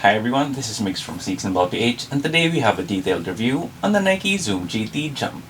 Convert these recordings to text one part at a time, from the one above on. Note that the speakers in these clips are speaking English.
Hi everyone, this is Mix from Six and Ball PH, and today we have a detailed review on the Nike Zoom GT Jump.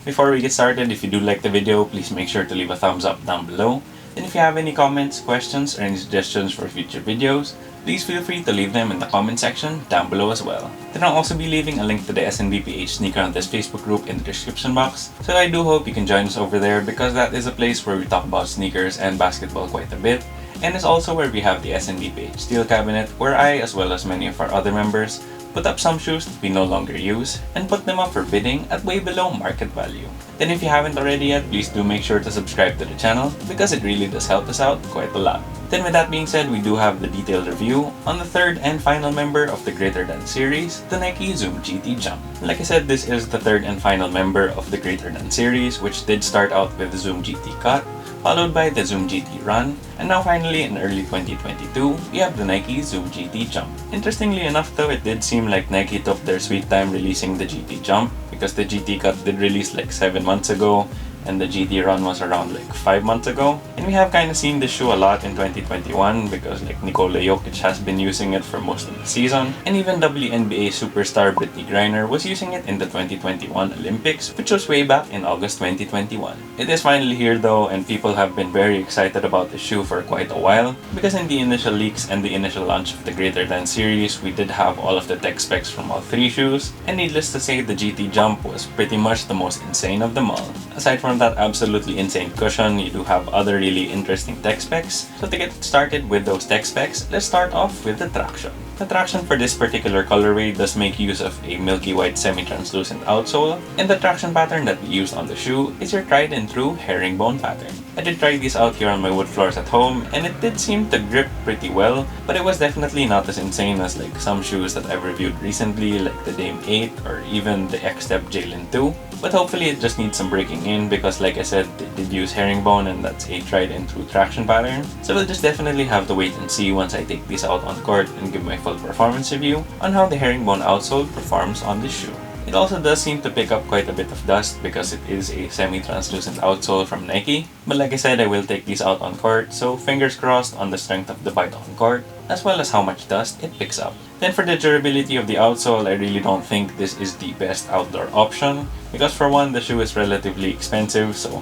Before we get started, if you do like the video, please make sure to leave a thumbs up down below. And if you have any comments, questions, or any suggestions for future videos, please feel free to leave them in the comment section down below as well. Then I'll also be leaving a link to the SNBPH sneaker on this Facebook group in the description box, so I do hope you can join us over there because that is a place where we talk about sneakers and basketball quite a bit. And it's also where we have the SNBPH Steel Cabinet, where I, as well as many of our other members, put up some shoes that we no longer use and put them up for bidding at way below market value. Then if you haven't already yet, please do make sure to subscribe to the channel because it really does help us out quite a lot. Then with that being said, we do have the detailed review on the third and final member of the Greater Than series, the Nike Zoom GT Jump. Like I said, this is the third and final member of the Greater Than series, which did start out with the Zoom GT Cut, followed by the Zoom GT Run, and now finally in early 2022, we have the Nike Zoom GT Jump. Interestingly enough though, it did seem like Nike took their sweet time releasing the GT Jump because the GT Cut did release like 7 months ago and the GT Run was around like 5 months ago. And we have kind of seen this shoe a lot in 2021 because like Nikola Jokic has been using it for most of the season, and even WNBA superstar Brittney Griner was using it in the 2021 Olympics, which was way back in August 2021. It is finally here though, and people have been very excited about the shoe for quite a while because in the initial leaks and the initial launch of the Greater Than series, we did have all of the tech specs from all three shoes, and needless to say, the GT Jump was pretty much the most insane of them all. Aside from that absolutely insane cushion, you do have other really interesting tech specs. So to get started with those tech specs, let's start off with the traction. The traction for this particular colorway does make use of a milky white semi-translucent outsole, and the traction pattern that we used on the shoe is your tried and true herringbone pattern. I did try these out here on my wood floors at home, and it did seem to grip pretty well, but it was definitely not as insane as like some shoes that I've reviewed recently, like the Dame 8 or even the X-Step Jalen 2. But hopefully it just needs some breaking in because like I said, they did use herringbone and that's a tried and true traction pattern. So we'll just definitely have to wait and see once I take these out on court and give my full performance review on how the herringbone outsole performs on this shoe. It also does seem to pick up quite a bit of dust because it is a semi-translucent outsole from Nike. But like I said, I will take these out on court, so fingers crossed on the strength of the bite on court, as well as how much dust it picks up. Then for the durability of the outsole, I really don't think this is the best outdoor option because for one, the shoe is relatively expensive, so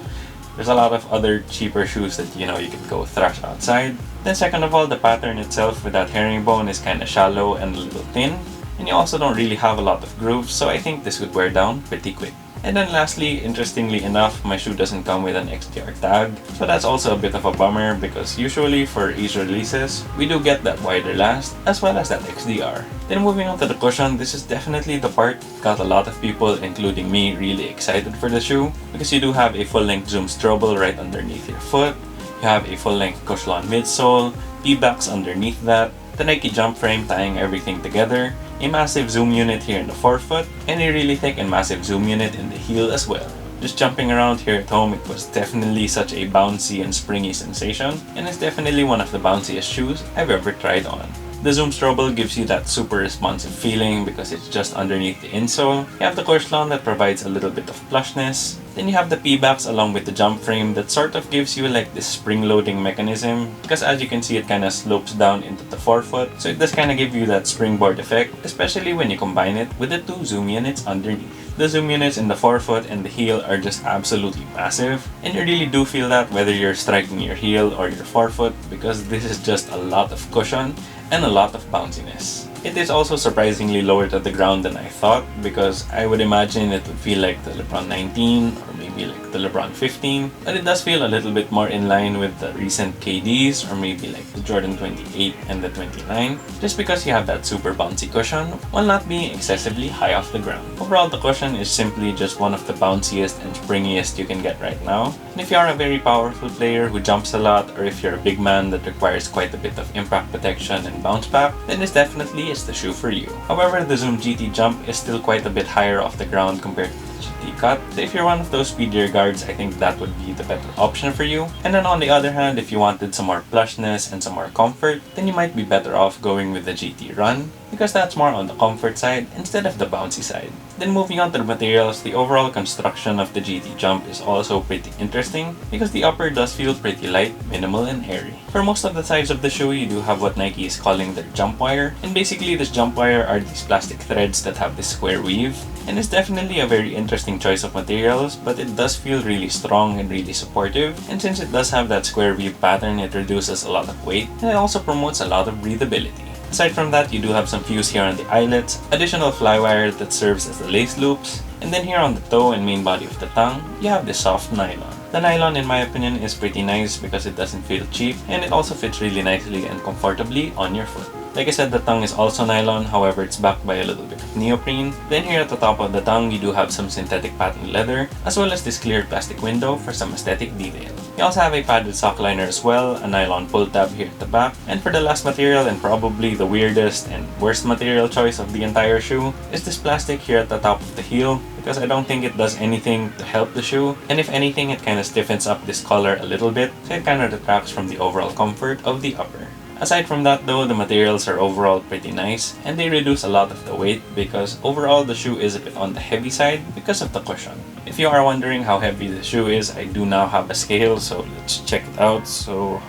there's a lot of other cheaper shoes that you can go thrash outside. Then second of all, the pattern itself with that herringbone is kind of shallow and a little thin, and you also don't really have a lot of grooves, so I think this would wear down pretty quick. And then lastly, interestingly enough, my shoe doesn't come with an XDR tag, so that's also a bit of a bummer because usually for Ace releases, we do get that wider last as well as that XDR. Then moving on to the cushion, this is definitely the part that got a lot of people, including me, really excited for the shoe because you do have a full-length Zoom strobel right underneath your foot, you have a full-length Cushlon midsole, P-backs underneath that, the Nike jump frame tying everything together, a massive zoom unit here in the forefoot, and a really thick and massive zoom unit in the heel as well. Just jumping around here at home, it was definitely such a bouncy and springy sensation, and it's definitely one of the bounciest shoes I've ever tried on. The Zoom strobel gives you that super responsive feeling because it's just underneath the insole. You have the Cushlon that provides a little bit of plushness. Then you have the P-backs along with the jump frame that sort of gives you like this spring-loading mechanism because as you can see, it kind of slopes down into the forefoot. So it does kind of give you that springboard effect, especially when you combine it with the two zoom units underneath. The zoom units in the forefoot and the heel are just absolutely massive, and you really do feel that whether you're striking your heel or your forefoot because this is just a lot of cushion and a lot of bounciness. It is also surprisingly lower to the ground than I thought because I would imagine it would feel like the LeBron 19 or maybe like the LeBron 15, but it does feel a little bit more in line with the recent KDs or maybe like the Jordan 28 and the 29 just because you have that super bouncy cushion while not being excessively high off the ground. Overall, the cushion is simply just one of the bounciest and springiest you can get right now, and if you are a very powerful player who jumps a lot or if you're a big man that requires quite a bit of impact protection and bounce back, then this definitely is the shoe for you. However, the Zoom GT Jump is still quite a bit higher off the ground compared to the GT cut. So if you're one of those speedier guards, I think that would be the better option for you. And then on the other hand, if you wanted some more plushness and some more comfort, then you might be better off going with the GT Run, because that's more on the comfort side instead of the bouncy side. Then moving on to the materials, the overall construction of the GT Jump is also pretty interesting because the upper does feel pretty light, minimal, and airy. For most of the sides of the shoe, you do have what Nike is calling their jump wire, and basically this jump wire are these plastic threads that have this square weave, and it's definitely a very interesting choice of materials, but it does feel really strong and really supportive, and since it does have that square weave pattern, it reduces a lot of weight, and it also promotes a lot of breathability. Aside from that, you do have some fuse here on the eyelets, additional flywire that serves as the lace loops, and then here on the toe and main body of the tongue, you have the soft nylon. The nylon, in my opinion, is pretty nice because it doesn't feel cheap, and it also fits really nicely and comfortably on your foot. Like I said, the tongue is also nylon, however it's backed by a little bit of neoprene. Then here at the top of the tongue, you do have some synthetic pattern leather, as well as this clear plastic window for some aesthetic detail. You also have a padded sock liner as well, a nylon pull tab here at the back, and for the last material and probably the weirdest and worst material choice of the entire shoe is this plastic here at the top of the heel, because I don't think it does anything to help the shoe, and if anything it kind of stiffens up this collar a little bit, so it kind of detracts from the overall comfort of the upper. Aside from that though, the materials are overall pretty nice, and they reduce a lot of the weight because overall the shoe is a bit on the heavy side because of the cushion. If you are wondering how heavy the shoe is, I do now have a scale, so let's check it out. So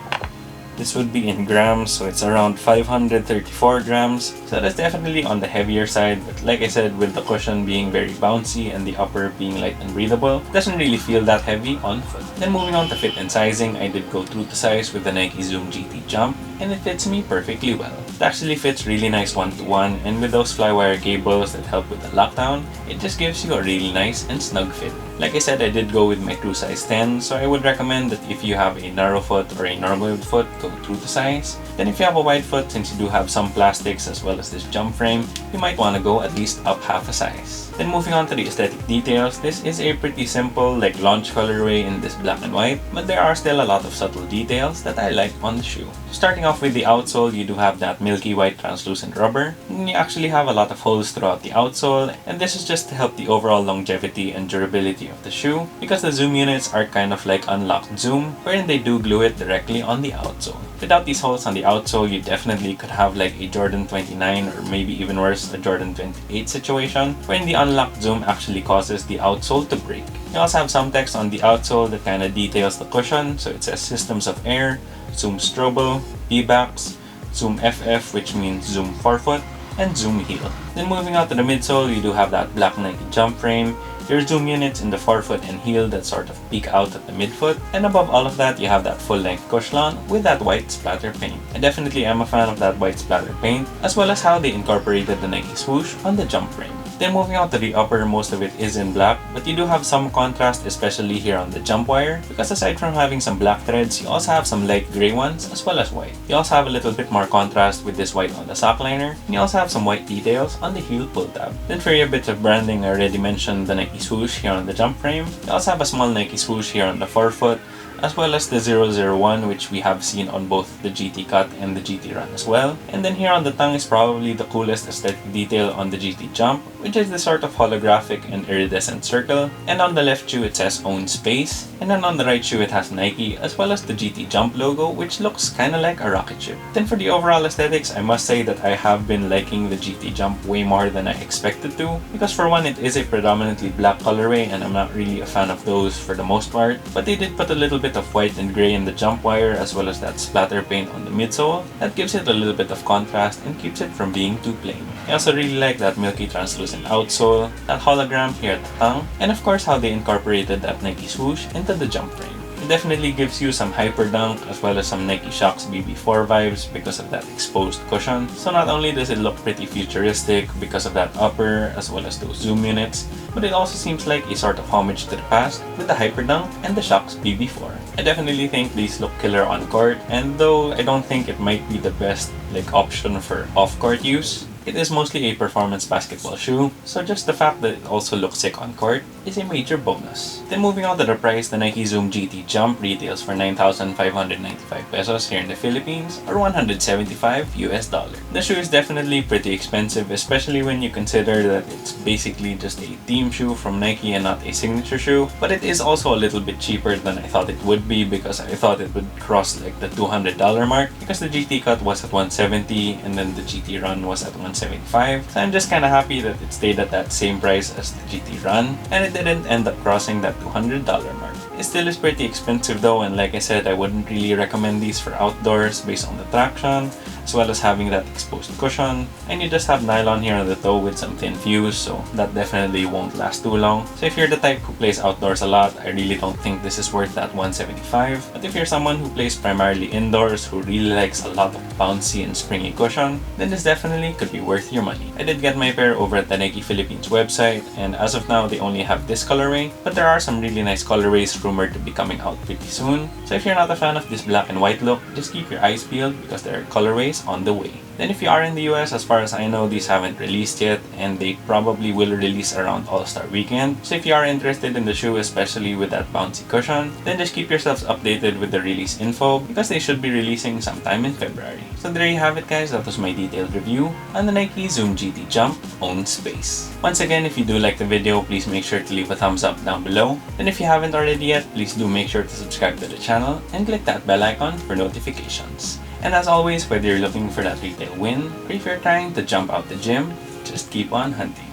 this would be in grams, so it's around 534 grams. So that's definitely on the heavier side, but like I said, with the cushion being very bouncy and the upper being light and breathable, it doesn't really feel that heavy on foot. Then moving on to fit and sizing, I did go true to size with the Nike Zoom GT Jump, and it fits me perfectly well. It actually fits really nice one-to-one, and with those flywire cables that help with the lockdown, it just gives you a really nice and snug fit. Like I said, I did go with my true size 10, so I would recommend that if you have a narrow foot or a normal foot, go true to size. Then if you have a wide foot, since you do have some plastics as well as this jump frame, you might want to go at least up half a size. Then moving on to the aesthetic details, this is a pretty simple like launch colorway in this black and white, but there are still a lot of subtle details that I like on the shoe. Starting off with the outsole, you do have that milky white translucent rubber, and you actually have a lot of holes throughout the outsole, and this is just to help the overall longevity and durability of the shoe, because the zoom units are kind of like unlocked zoom, wherein they do glue it directly on the outsole. Without these holes on the outsole, you definitely could have like a Jordan 29 or maybe even worse, a Jordan 28 situation, wherein the unlocked zoom actually causes the outsole to break. You also have some text on the outsole that kind of details the cushion, so it says systems of air, zoom strobo, V-backs, zoom FF, which means zoom forefoot, and zoom heel. Then moving on to the midsole, you do have that black Nike jump frame, your zoom units in the forefoot and heel that sort of peek out at the midfoot, and above all of that, you have that full-length cushion with that white splatter paint. I definitely am a fan of that white splatter paint, as well as how they incorporated the Nike swoosh on the jump frame. Then moving on to the upper, most of it is in black, but you do have some contrast, especially here on the jump wire, because aside from having some black threads, you also have some light gray ones as well as white. You also have a little bit more contrast with this white on the sock liner, and you also have some white details on the heel pull tab. Then for your bits of branding, I already mentioned the Nike swoosh here on the jump frame. You also have a small Nike swoosh here on the forefoot, as well as the 001, which we have seen on both the GT Cut and the GT Run as well. And then here on the tongue is probably the coolest aesthetic detail on the GT Jump, which is the sort of holographic and iridescent circle. And on the left shoe it says Own Space, and then on the right shoe it has Nike, as well as the GT Jump logo, which looks kinda like a rocket ship. Then for the overall aesthetics, I must say that I have been liking the GT Jump way more than I expected to, because for one, it is a predominantly black colorway, and I'm not really a fan of those for the most part, but they did put a little bit of white and gray in the jump wire, as well as that splatter paint on the midsole. That gives it a little bit of contrast and keeps it from being too plain. I also really like that milky translucent outsole, that hologram here at the tongue, and of course how they incorporated that Nike swoosh into the jump frame. It definitely gives you some hyper dunk as well as some Nike Shox BB4 vibes because of that exposed cushion. So not only does it look pretty futuristic because of that upper as well as those zoom units, but it also seems like a sort of homage to the past with the hyper dunk and the Shox BB4. I definitely think these look killer on court, and though I don't think it might be the best option for off-court use, It is mostly a performance basketball shoe, so just the fact that it also looks sick on court is a major bonus. Then moving on to the price, the Nike Zoom GT Jump retails for 9,595 pesos here in the Philippines, or $175 US. The shoe is definitely pretty expensive, especially when you consider that it's basically just a theme shoe from Nike and not a signature shoe, but it is also a little bit cheaper than I thought it would be because I thought it would cross like the $200 mark because the GT Cut was at $170 and then the GT Run was at $175. So I'm just kind of happy that it stayed at that same price as the GT Run and it didn't end up crossing that $200 mark. It still is pretty expensive though, and like I said, I wouldn't really recommend these for outdoors based on the traction as well as having that exposed cushion, and you just have nylon here on the toe with some thin fuse, so that definitely won't last too long. So if you're the type who plays outdoors a lot, I really don't think this is worth that $175. But if you're someone who plays primarily indoors, who really likes a lot of bouncy and springy cushion, then this definitely could be worth your money. I did get my pair over at the Nike Philippines website, and as of now they only have this colorway, but there are some really nice colorways rumored to be coming out pretty soon. So if you're not a fan of this black and white look, just keep your eyes peeled because there are colorways on the way. Then if you are in the US, as far as I know, these haven't released yet and they probably will release around All-Star Weekend. So if you are interested in the shoe, especially with that bouncy cushion, then just keep yourselves updated with the release info because they should be releasing sometime in February. So there you have it guys, that was my detailed review on the Nike Zoom GT Jump Own Space. Once again, if you do like the video, please make sure to leave a thumbs up down below. And if you haven't already yet, please do make sure to subscribe to the channel and click that bell icon for notifications. And as always, whether you're looking for that retail win or if you're trying to jump out the gym, just keep on hunting.